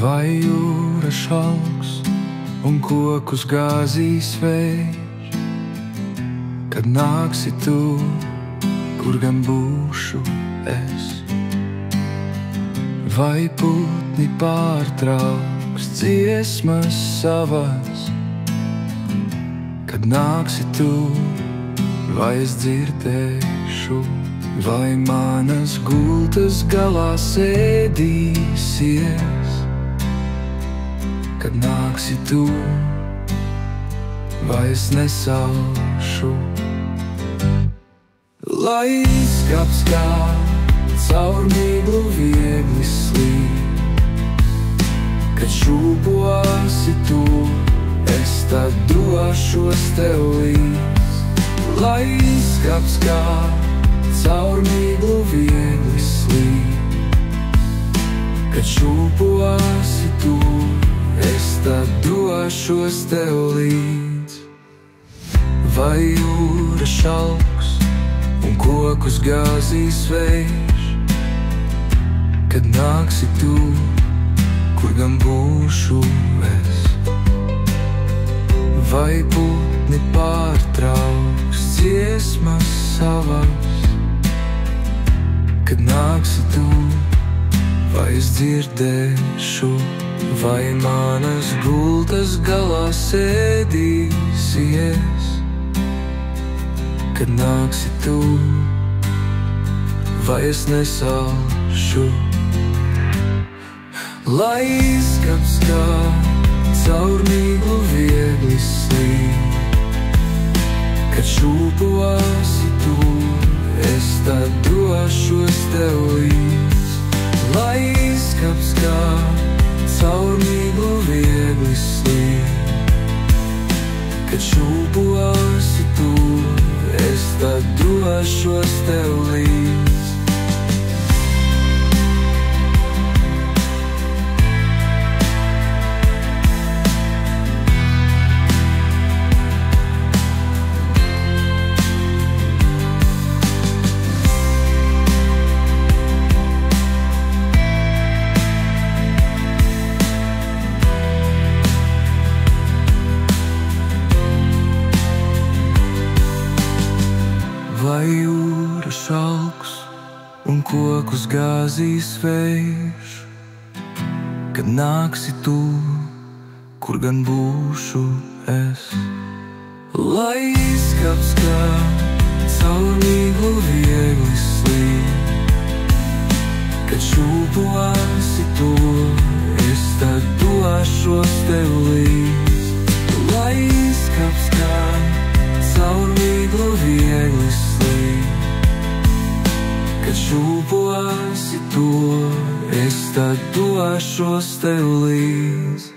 Vai jūra šalks un kokus gāzīs vējš, kad nāksi tu, kur gan būšu es? Vai putni pārtrauks dziesmas savas, kad nāksi tu, vai es dzirdēšu? Vai manas gultas galā sēdīsies, kad nāksi tu, vai es nesaušu? Lai skats kā caur miglu viegli slīd, kad šūposi tu, es tad došos tev līdz. Lai skats kā caur miglu viegli slīd, kad šūposi tu, es tad došos tev līdz. Vai jūra šalks un kokus gāzīs vējš, kad nāksi tu, kur gan būšu es? Vai putni pārtrauks dziesmas savas, kad nāksi tu, vai es dzirdēšu? Vai manas gultas galā sēdīsies, kad nāksi tu, vai es nesaušu? Lai skats kā caur miglu viegli slīd, kad šūposi tu, es tad došos tev līdz. Lai skats kā caur miglu viegli slīd, kad šūposi tu, es tad došos tev līdz. Vai jūra šalks un kokus gāzīs vējš, kad nāksi tu, kur gan būšu es? Lai skats kā caur miglu viegli slīd, kad šūposi tu, es tad došos tev līdz. Lai skats kā caur miglu viegli slīd, kad šūposi to, es tad došos tev līdz.